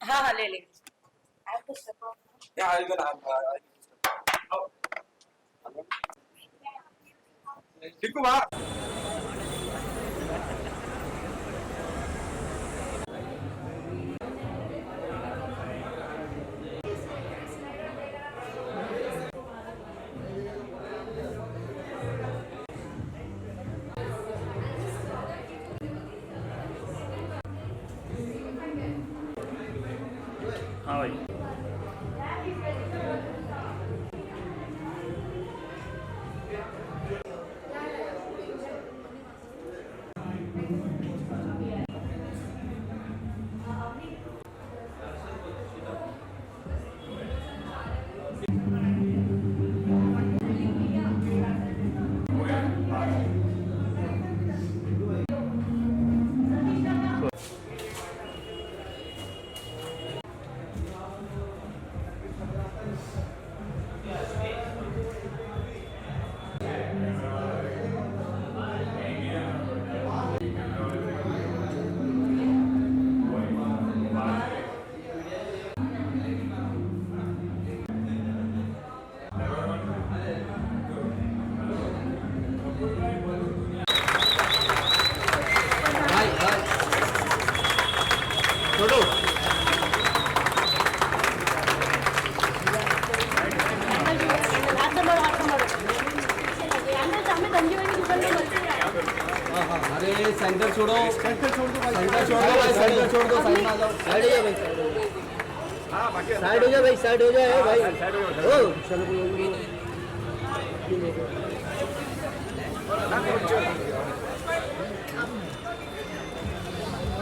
हाँ हाँ ले लेंगे। Yeah, I will. Tikku va. हाँ भाई। अरे सेंटर छोड़ो, सेंटर छोड़ दो भाई, सेंटर छोड़ दो भाई, सेंटर छोड़ दो, साइड में आ जाओ, साइड हो जाओ भाई, साइड हो जाओ भाई, साइड हो जाओ भाई, ओ चलो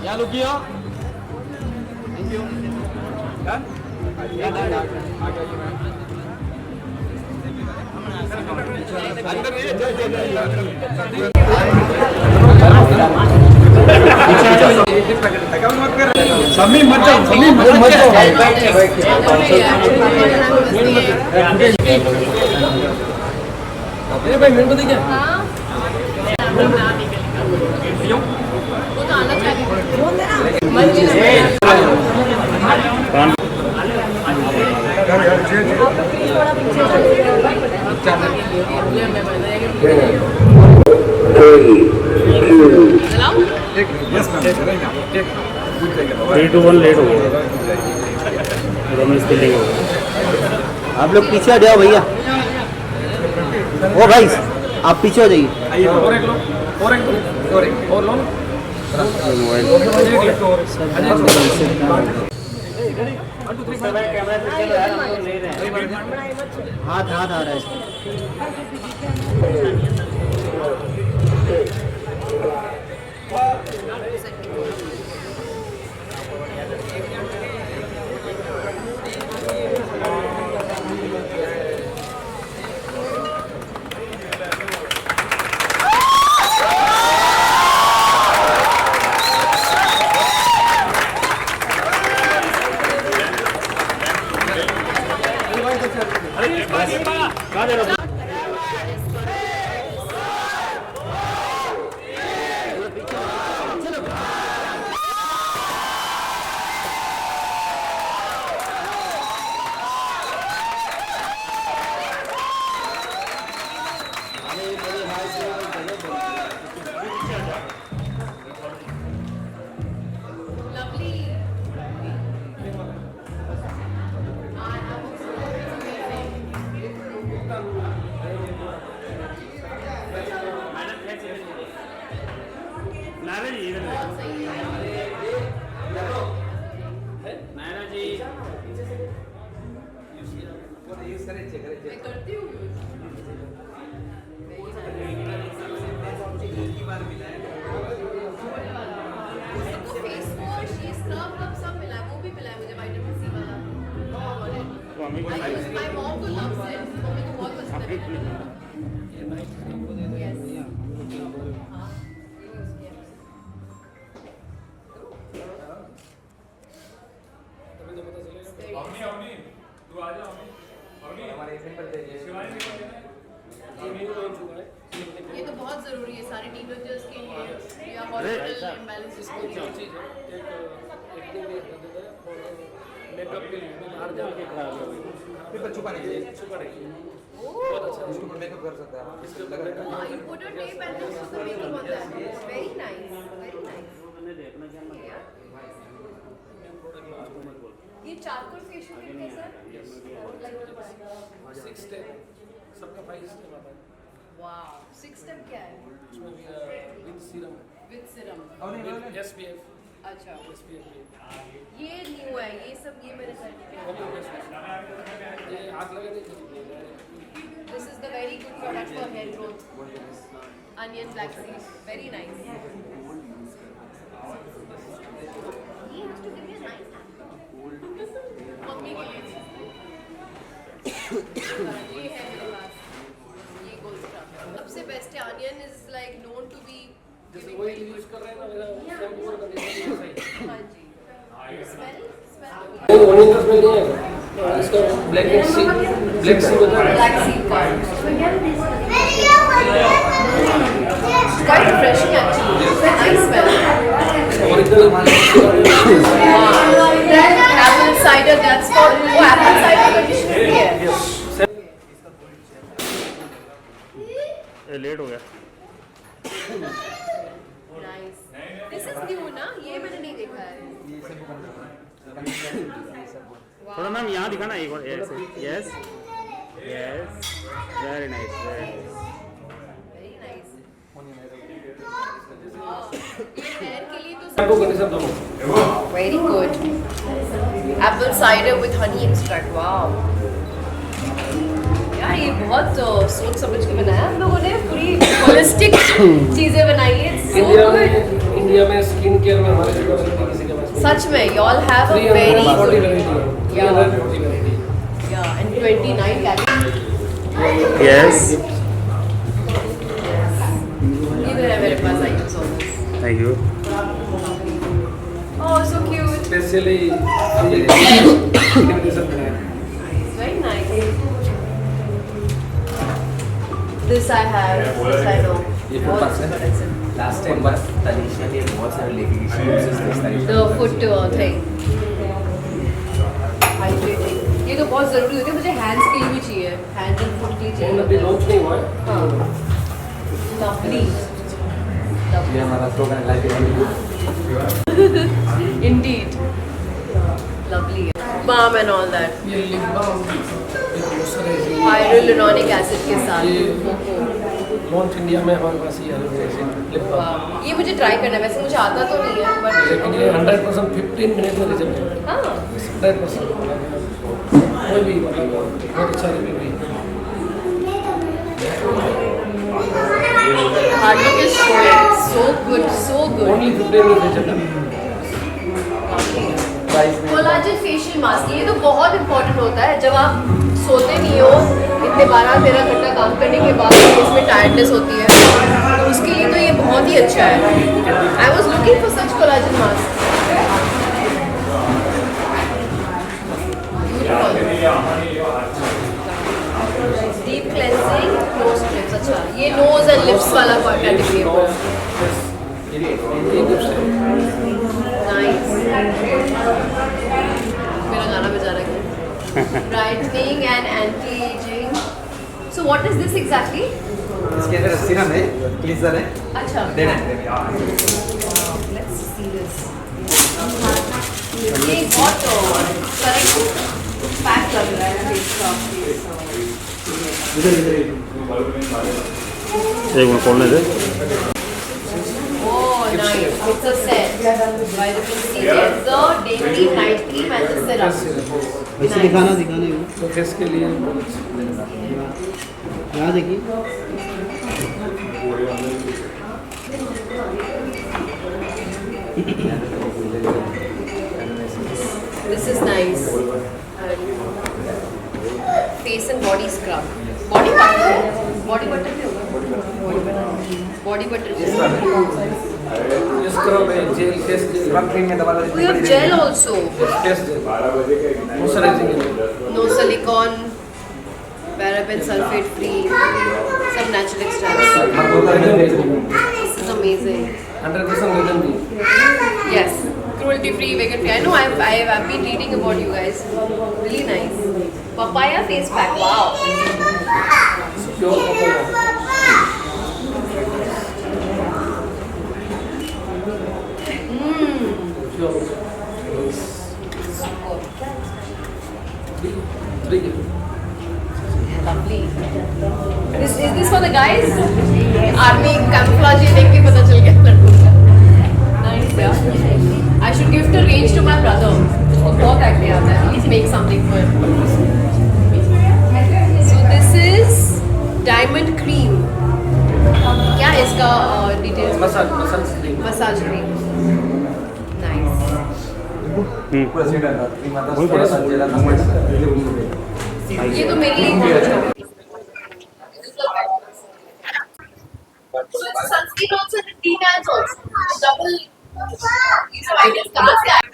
या लुकियो, थैंक यू, डन, समी मत जाओ, समी मत जाओ। अरे भाई मिनट देखिए। वो तो आना चाहिए। Yes, ma'am. Take. 3 to 1 late हो गया, रमेश बिल्डिंग हो गया। आप लोग पीछे हट जाओ भैया, ओ भाई आप पीछे हो जाइए। आइए और एक लो, और लो। हाथ हाथ आ रहा है। My mom to loves it. Mummy को बहुत पसंद है। Yes. अवनी, तू आ जा अवनी। हमारे शिवानी। ये तो बहुत जरूरी और ये सारे टीनेजर्स के लिए या हॉर्मोनल इम्बैलेंसेस के लिए। चीज़ है एक दिन में और मेकअप के लिए बाहर जाके खराब हो गई फिर छुपाने के लिए छुपाने के लिए बहुत अच्छा इसके ऊपर मेकअप कर सकते हैं आप इसके ऊपर makeup You put on tape and then उसको मेकअप होता है। Very nice, very nice. ये चारकोल फेशियल किट कैसा है? सिक्स स्टेप सबका 5 स्टेप आता है Wow, 6 step क्या है? उसमें भी with serum With serum. With SPF अच्छा, SPF ये न्यू है, ये सब ये मैंने सर्च किया। ये हाथ लगा नहीं This is the very good product for hair growth. Onion black seed, very nice. He has to give me a nice answer. Mummy के लिए। ये है मेरे पास, ये gold stuff। सबसे बेस्ट है onion is like known to be जैसे giving वही very यूज good। कर रहे हैं ना मेरा शैम्पू और कंडीशनर सही हाँ जी। Smell? नहीं ओनियन का स्मेल नहीं आएगा इसका ब्लैक सी होता है Black seed का। Quite refreshing actually. Nice smell. Original That apple cider, that's for वो apple cider conditioner भी है। ये लेट हो गया Nice. This is new ना? ये मैंने नहीं देखा है। थोड़ा मैम यहाँ दिखाना एक बार yes yes yes very nice Very nice. Wow. ये hair के लिए तो शैम्पू कंडीशनर दोनों very good. Apple cider with honey extract. Wow. यार ये बहुत सोच समझ के बनाया हम लोगों ने, पूरी होलिस्टिक चीजें बनाई है। So good. इंडिया में स्किन केयर में हमारे यूनिवर्सिटी किसी के पास सच में you all have a very 340 good. Variety Yeah. 340 variety Yeah, and 29 calories. Yes Either है मेरे पास, I use all this. Thank you Oh, so cute. Specially conditioner बनाया Very nice. This I have. This I know. ये बहुत पास है। super expensive. Last time बस तनीषा ने बहुत सारे लेके गई she uses this The foot thing. Hydrating. ये तो बहुत जरूरी होती है, मुझे hands के लिए भी चाहिए. Hands and foot के लिए फोन अभी चाहिए. लॉन्च नहीं हुआ है हाँ. Lovely. ये हमारा स्लोगन है life is Indeed. Lovely. Balm and all that. ये lip balm moisturising Hyaluronic acid के साथ. लॉन्च इंडिया में हमारे पास ही है लिप बाम Wow. ये मुझे ट्राई करना है, वैसे मुझे आता तो नहीं है बट लेकिन ये 100% 15 मिनट में रिजल्ट है हाँ 100% कोई भी मतलब बहुत अच्छा रिव्यू है hard work is showing. So good, so good. Only 15 minute result है कोलाजन फेशियल मास्क, ये तो बहुत इंपॉर्टेंट होता है जब आप सोते नहीं हो, इतने 12-13 घंटा काम करने के बाद इसमें टायर्डनेस होती है, तो उसके लिए तो ये बहुत ही अच्छा है. I was looking for such collagen mask. Deep cleansing nose clips. अच्छा, ये नोज एंड लिप्स वाला कैटेगरी है. नाइस. मेरा गाना बजा रहा है. Brightening and anti-aging. So what is this exactly? इसके अंदर सीरम है क्लींजर है अच्छा. देना Let's see this. ये बहुत करेक्ट पैक लग रहा है फेस का. एक मिनट खोलने दे Oh, nice. It's a set. Vitamin C cleanser, day cream, night cream and the serum. वैसे दिखाना दिखाना तो फेस के लिए यहाँ देखिए This is nice. Face and body scrub. Body butter. Body butter भी होगा. Body butter. स्क्रब है jail face gel scrub cream में दवा We have gel also. Face gel moisturising No silicone. Paraben sulfate free. सब natural extracts. This is amazing. 100% vegan tea. Yes, cruelty free, vegan free. I know I've been reading about you guys. Really nice. Papaya face pack. Wow. Pure papaya. Pure. Drink it. Lovely. Is this for the guys? Army camouflage देख के पता चल गया लड़कों का. Nice यार. I should gift a range to my brother. उसको बहुत एक्ने आता है. Please make something for him. So this is diamond cream. क्या है इसका details? Massage cream. Massage cream. Nice. ये तो मेरे लिए बहुत अच्छा है. Sunscreen also the T-Tans also. Double. These are items कहाँ से आए?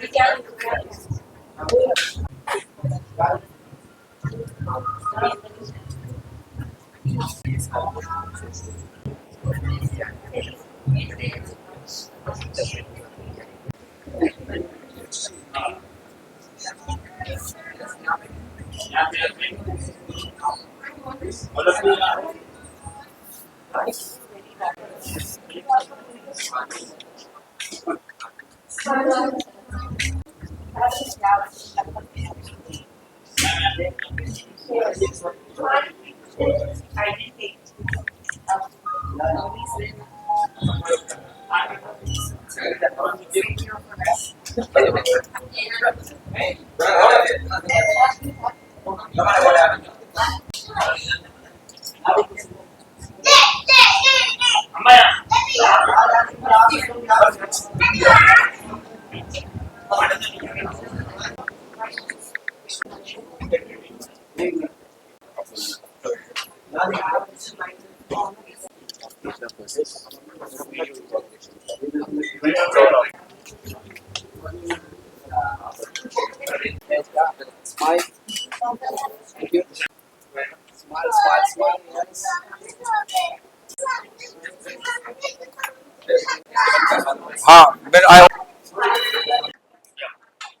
हाँ but I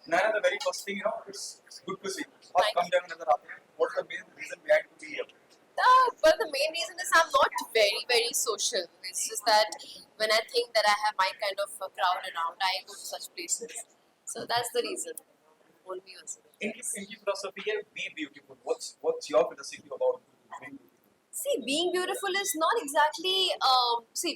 Naina, the very first thing, it's good to see. बहुत कम जगह नजर आते हैं. What's the main reason behind to be here? Well, the main reason is I'm not very social. It's just that when I think that I have my kind of a crowd around, I go to such places. So that's the reason. Won't be also. इनकी philosophy है be beautiful. What's your philosophy about being beautiful? See, being beautiful is not exactly.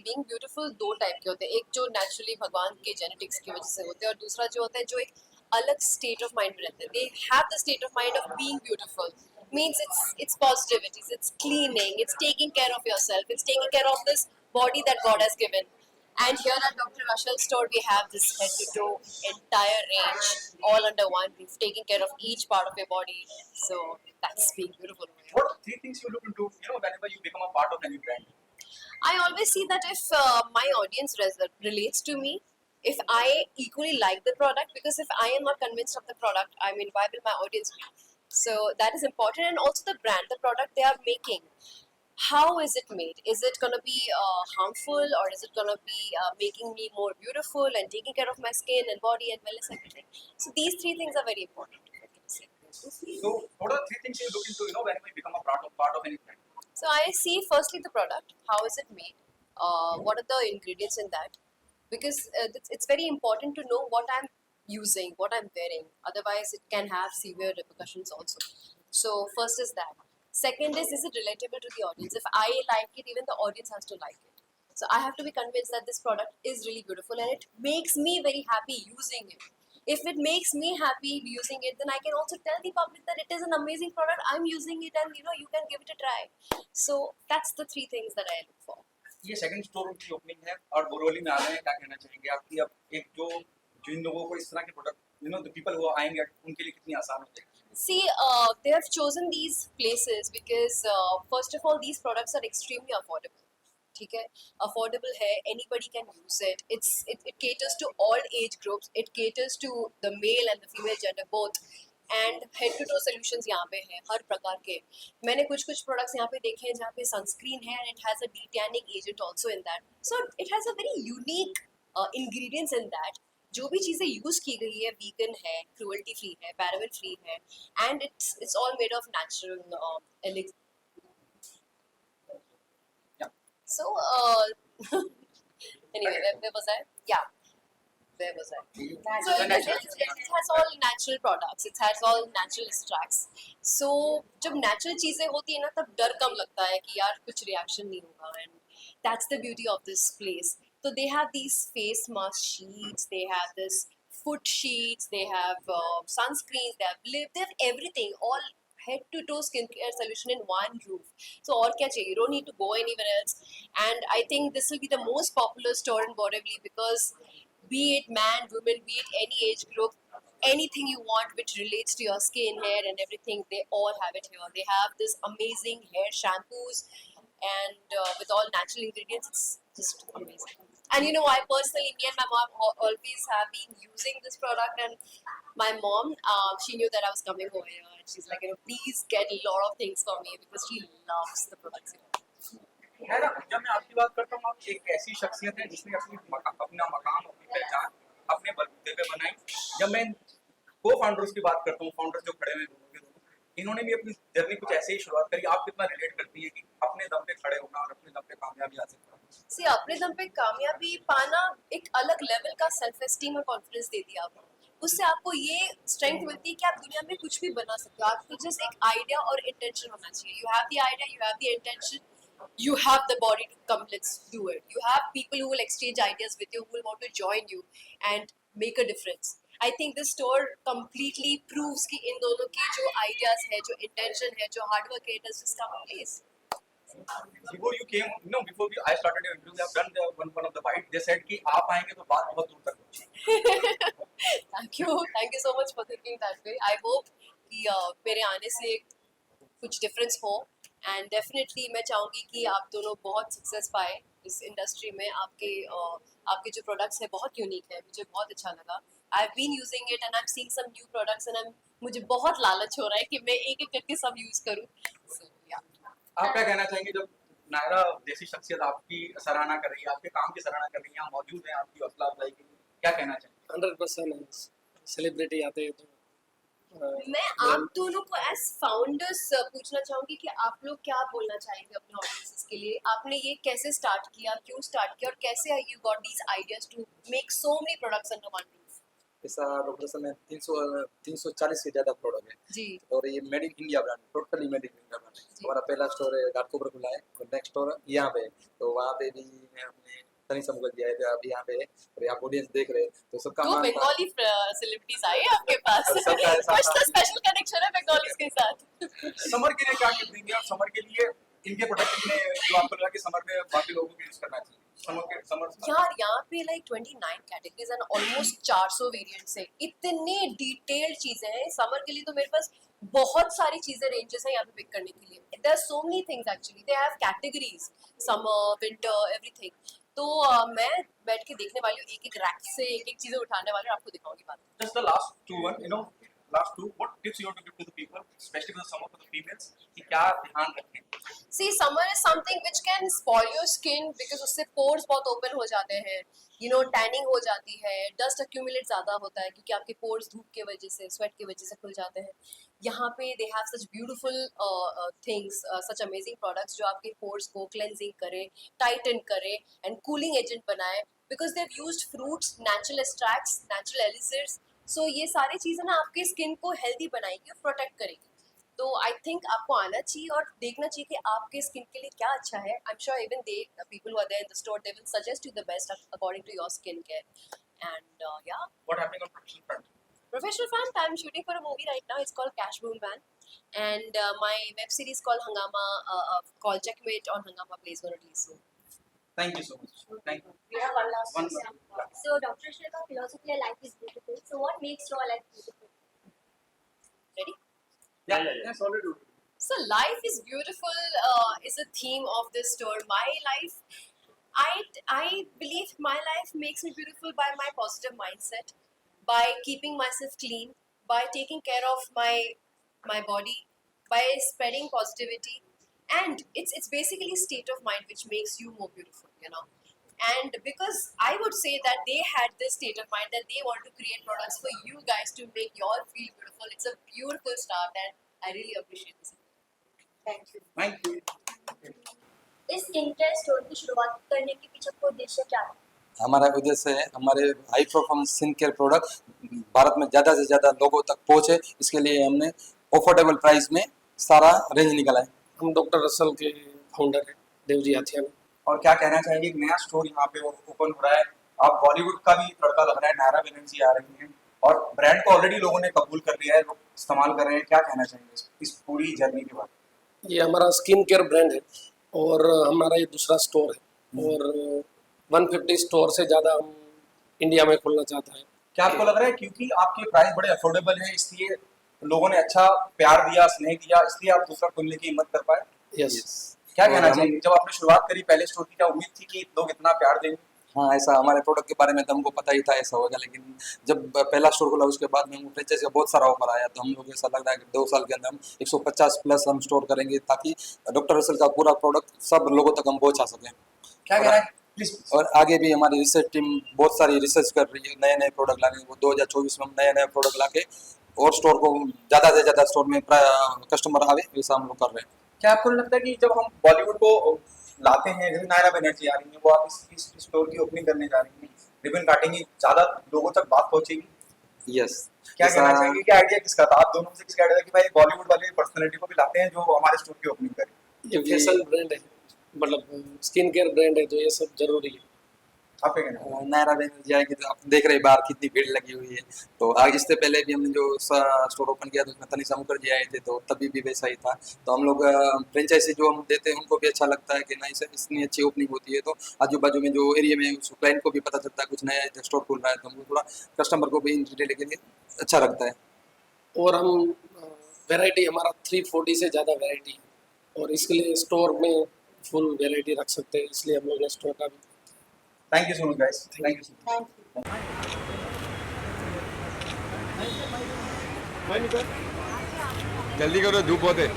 Being beautiful दो type के होते हैं. एक जो naturally भगवान के genetics की वजह से होते हैं और दूसरा जो होता है जो एक अलग state of mind में रहते हैं. They have the state of mind of being beautiful. Means it's positivities, it's cleaning, it's taking care of yourself, it's taking care of this body that God has given. And here at Dr. Russell's store, we have this head to toe entire range, all under one roof, taking care of each part of your body. So that's being beautiful. What are 3 things you look into, whenever you become a part of any brand? I always see that if my audience relates to me, if I equally like the product, because if I am not convinced of the product, I mean, why will my audience be? So that is important, and also the brand, the product they are making. How is it made? Is it going to be harmful, or is it going to be making me more beautiful and taking care of my skin and body and wellness, everything? So these 3 things are very important. So what are 3 things you look into, whenever you become a part of any brand? So I see firstly the product. How is it made? What are the ingredients in that? Because it's very important to know what I'm using, what I'm wearing. Otherwise, it can have severe repercussions also. So first is that. Second is it relatable to the audience? If I like it, even the audience has to like it. So I have to be convinced that this product is really beautiful and it makes me very happy using it. If it makes me happy using it, then I can also tell the public that it is an amazing product. I'm using it, and you can give it a try. So that's the 3 things that I look for. ये second store की opening है और बोरोली में आ रहे हैं. क्या कहना चाहेंगे आपकी अब एक जिन लोगों को इस तरह के product the people who are eyeing at उनके लिए कितनी आसान हो जाएगी? See, they have chosen these places because first of all, these products are extremely affordable. ठीक है, affordable है, anybody can use it. It caters to all age groups. It caters to the male and the female gender both. And head to toe solutions यहाँ पे हैं हर प्रकार के. मैंने कुछ प्रोडक्ट्स यहाँ पे देखे हैं जहाँ पे सनस्क्रीन है and it has a detanning agent also in that. So it has a very unique ingredients in that. जो भी चीज़ें यूज़ की गई है वीगन है, क्रूअल्टी फ्री है, पैराबेन फ्री है, and it's all made of natural So, anyway, where was I? Yeah, where was I? So it has all natural products. It has all natural extracts. So जब natural चीजें होती है ना तब डर कम लगता है कि यार कुछ reaction नहीं होगा, and that's the beauty of this place. So they have these face mask sheets. They have this foot sheets. They have sunscreens. They have lip. They have everything. All head to toe skincare solution in one roof. So और क्या चाहिए? You don't need to go anywhere else. And I think this will be the most popular store in Borivali because be it man, woman, be it any age group, anything you want which relates to your skin, hair and everything, they all have it here. They have this amazing hair shampoos and with all natural ingredients, it's just amazing. And you know, I personally, me and my mom always have been using this product, and my mom, she knew that I was coming over here, and she's like, you know, please get a lot of things for me because she loves the products here. है ना. जब मैं आपकी बात करता हूँ, आप एक ऐसी शख्सियत है जिसने अपना मकाम, अपनी पहचान अपने बलबूते पे बनाई. जब मैं को फाउंडर्स की बात करता हूँ, फाउंडर्स जो खड़े हुए दोनों के दोनों, इन्होंने भी अपनी जर्नी कुछ ऐसे ही शुरुआत करी. आप कितना रिलेट करती है कि अपने दम पे खड़े होना और अपने दम पे कामयाबी हासिल करना? See, अपने दम पे कामयाबी पाना एक अलग लेवल का सेल्फ एस्टीम और कॉन्फिडेंस देती है आपको. उससे आपको ये स्ट्रेंथ मिलती है कि आप दुनिया में कुछ भी बना सकते हो. आपको जस्ट एक आइडिया और इंटेंशन होना चाहिए. You have the idea, you have the intention, you have the body to come, let's do it. You have people who will exchange ideas with you, who will want to join you and make a difference. I think this store completely proves कि इन दोनों की जो ideas है, जो intention है, जो hard work है, it has just come in place. Before you came, before I started your interview, I have done one of the bite. They said कि आप आएंगे तो बात बहुत दूर तक पहुंची. Thank you so much for thinking that way. I hope कि मेरे आने से कुछ difference हो. एंड डेफिनेटली मैं चाहूँगी कि आप दोनों बहुत सक्सेस पाए इस इंडस्ट्री में. आपके जो प्रोडक्ट्स हैं बहुत यूनिक है, मुझे बहुत अच्छा लगा. I have been using it and I am seeing some new products and मुझे बहुत लालच हो रहा है कि मैं एक एक करके सब यूज़ करूँ. आप क्या कहना चाहेंगे जब नायरा जैसी शख्सियत आपकी सराहना कर रही है, आपके काम की सराहना कर रही है, यहाँ मौजूद है, आपकी हौसला अफजाई के लिए क्या कहना चाहेंगे? 100% सेलिब्रिटी आते हैं तो मैं आप दोनों को एज फाउंडर्स पूछना चाहूंगी कि आप लोग क्या बोलना चाहेंगे अपने ऑडियंसेस के लिए. आपने ये कैसे स्टार्ट किया, क्यों स्टार्ट किया और कैसे you got these ideas to make so many products under one roof? ऐसा लोकेशन में 340 से ज़्यादा प्रोडक्ट है जी. और ये made in India brand, totally made in India brand है. हमारा पहला स्टोर है घाटकोपर खुला है और नेक्स्ट स्टोर यहाँ पे है. तो वहाँ पे भी हमने तनी समझ दिया है अभी यहाँ पे है और यहाँ ऑडियंस देख रहे हैं तो सबका दो बंगाली सेलिब्रिटीज आए हैं आपके पास. कुछ तो स्पेशल कनेक्शन है बंगालीज के साथ. समर के लिए क्या टिप देंगे आप? समर के लिए इनके प्रोडक्ट में जो आपको लगा कि समर में बाकी लोगों को यूज करना चाहिए समर यार यहाँ पे like 29 categories and almost 400 variants है. इतने डिटेल्ड चीजें हैं समर के लिए. तो मेरे पास बहुत सारी चीजें रेंजेस हैं यहाँ पे पिक करने के लिए. There are so many things actually. They have categories summer, winter, everything. तो मैं बैठ के देखने वाली हूँ, एक एक रैक से एक एक चीजें उठाने वाली हूँ, आपको दिखाऊंगी बात. Just the last two, what tips you want to give to the people, especially for the summer, for the females, कि क्या ध्यान रखें? See, summer is something which can spoil your skin because उससे pores बहुत open हो जाते हैं. You know, tanning हो जाती है, dust accumulate ज़्यादा होता है क्योंकि आपके pores धूप के वजह से, sweat की वजह से खुल जाते हैं. यहाँ पे they have such beautiful things, such amazing products जो आपके pores को cleansing करे, tighten करे and cooling agent बनाए because they've used fruits, natural extracts, natural elixirs. So ये सारी चीज़ें ना आपके स्किन को हेल्दी बनाएगी और प्रोटेक्ट करेगी. तो आई थिंक आपको आना चाहिए और देखना चाहिए कि आपके स्किन के लिए क्या अच्छा है. I am sure even they people who are there in the store they will suggest you the best according to your skin care. And yeah What happening on professional front? professional front, I'm shooting for a movie right now. It's called Cash Boom Van, and my web series called Hangama, called Checkmate on Hangama Plays gonna release soon. Thank you so much. Thank you. We have one last One question. last. So, Dr. Shilpa, philosophy of life is beautiful. So, what makes your life beautiful? Ready? Yes, already. So life is beautiful is a theme of this store. My life, I believe my life makes me beautiful by my positive mindset, by keeping myself clean, by taking care of my body, by spreading positivity, and it's basically a state of mind which makes you more beautiful, you know. And because I would say that they had this state of mind that they want to create products for you guys to make you all feel beautiful. It's a beautiful start, and I really appreciate this. Thank you. Thank you. इस skin care store की शुरुआत करने के पीछे आपको उद्देश्य क्या है? हमारा उद्देश्य है हमारे high performance skin care product Bharat में ज़्यादा से ज़्यादा लोगों तक पहुँचे, इसके लिए हमने अफोर्डेबल प्राइस में सारा रेंज निकाला है। हम डॉक्टर रसल के फाउंडर हैं देवजी आथियान। और क्या कहना चाहेंगे, एक नया स्टोर यहाँ पे ओपन हो रहा है, अब बॉलीवुड का भी तड़का लग रहा है, नायरा बनर्जी आ रही हैं और ब्रांड को ऑलरेडी लोगों ने कबूल कर लिया है, लोग इस्तेमाल कर रहे हैं, क्या कहना चाहेंगे इस पूरी जर्नी के बारे में? ये हमारा स्किन केयर ब्रांड है और हमारा ये दूसरा स्टोर है और 150 स्टोर से ज़्यादा हम इंडिया में खोलना चाहता है। क्या आपको लग रहा है क्योंकि आपके प्राइस बड़े अफोर्डेबल हैं इसलिए लोगों ने अच्छा प्यार दिया, स्नेह दिया, इसलिए आप दूसरा खोलने की हिम्मत कर पाए? यस। क्या कहना चाहेंगे, जब आपने शुरुआत करी पहले स्टोर की, क्या उम्मीद थी कि लोग इतना प्यार देंगे? हाँ, ऐसा हमारे प्रोडक्ट के बारे में तो हमको पता ही था ऐसा होगा, लेकिन जब पहला स्टोर खोला उसके बाद में फ्रेंचाइज का बहुत सारा ऑफर आया, तो हम लोग ऐसा लग रहा है कि 2 साल के अंदर हम 150 प्लस हम स्टोर करेंगे ताकि डॉक्टर रसल का पूरा प्रोडक्ट सब लोगों तक हम पहुँचा सकें। क्या कहना है प्लीज? और आगे भी हमारी रिसर्च टीम बहुत सारी रिसर्च कर रही है, नए नए प्रोडक्ट लाने, वो 2024 में हम नए नए प्रोडक्ट लाके और स्टोर को ज़्यादा से ज़्यादा स्टोर में कस्टमर आवे वैसा हम लोग कर रहे हैं। क्या आपको लगता है कि जब हम बॉलीवुड को लाते हैं, जैसे नायरा बनर्जी आ रही है, वो आप इस स्टोर की ओपनिंग करने जा रही हैं, रिबन काटेंगी, ज़्यादा लोगों तक बात पहुंचेगी? यस। क्या कहना चाहेंगे, क्या आइडिया किसका था, आप दोनों में से किसका आइडिया था कि भाई बॉलीवुड वाले पर्सनैलिटी को भी लाते हैं जो हमारे स्टोर की ओपनिंग करें? ये फैशन ब्रांड है, मतलब स्किन केयर ब्रांड है, तो ये सब जरूरी है। आप क्या कहना है? नायरा बनर्जी आएगी तो आप देख रहे हैं बाहर कितनी भीड़ लगी हुई है, तो आगे इससे पहले भी हमने जो स्टोर ओपन किया तो उसमें तनिषा मुखर्जी आए थे, तो तभी भी वैसा ही था। तो हम लोग फ्रेंचाइजी जो हम देते हैं उनको भी अच्छा लगता है कि नहीं सर इतनी अच्छी ओपनिंग होती है, तो आजू बाजू में जो एरिया में उस क्लाइंट को भी पता चलता है कुछ नया स्टोर खुल रहा है, तो हमको थोड़ा कस्टमर को भी इन रिटेल के लिए अच्छा लगता है। और हम वैरायटी हमारा 340 से ज़्यादा वैरायटी है और इसके लिए स्टोर में फुल वैरायटी रख सकते हैं, इसलिए हम लोग ने स्टोर का भी। Thank you so much guys, thank you so much. Thank you. जल्दी करो, धूप बहुत है।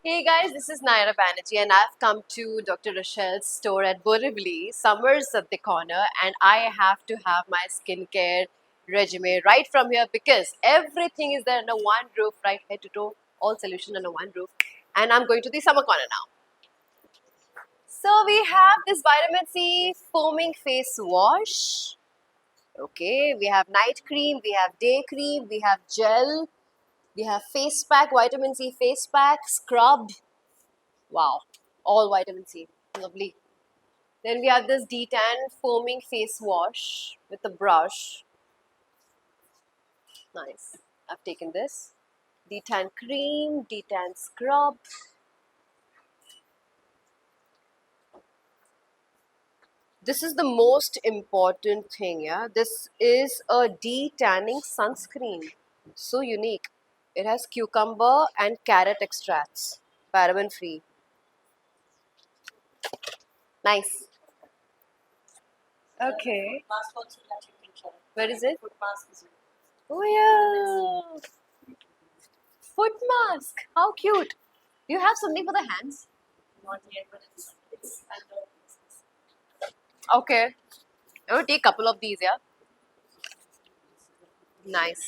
Hey guys, this is Naira Banerjee and I've come to Dr. Rochelle's store at Borivali. Summer's at the corner and I have to have my skincare regimen right from here because everything is there under one roof, right head to toe, all solution under one roof. And I'm going to the summer corner now. So we have this vitamin C foaming face wash. Okay, we have night cream, we have day cream, we have gel, we have face pack, vitamin C face pack, scrub. Wow, all vitamin C, lovely. Then we have this D10 foaming face wash with a brush. Nice. I've taken this. D10 cream, D10 scrub. This is the most important thing, yeah. This is a de-tanning sunscreen. So unique. It has cucumber and carrot extracts, paraben free. Nice. Okay. Mask also like pink color. Where is it? Foot mask is Oh yeah. Foot mask. How cute. You have something for the hands? not yet, but it's under business. Okay. I'm gonna take a couple of these, yeah? Nice.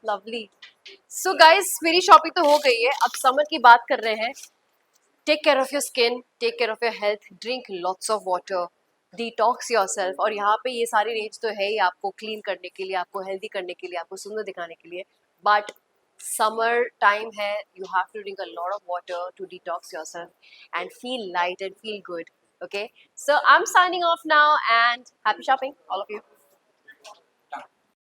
Lovely. So guys, मेरी shopping तो हो गई है. अब summer की बात कर रहे हैं. Take care of your skin, take care of your health, drink lots of water, detox yourself. और यहाँ पे ये सारी रेंज तो है ही आपको क्लीन करने के लिए, आपको हेल्दी करने के लिए, आपको सुंदर दिखाने के लिए. But summer time है, you have to drink a lot of water to detox yourself and feel light and feel good. Okay, so I'm signing off now and happy shopping, all of you.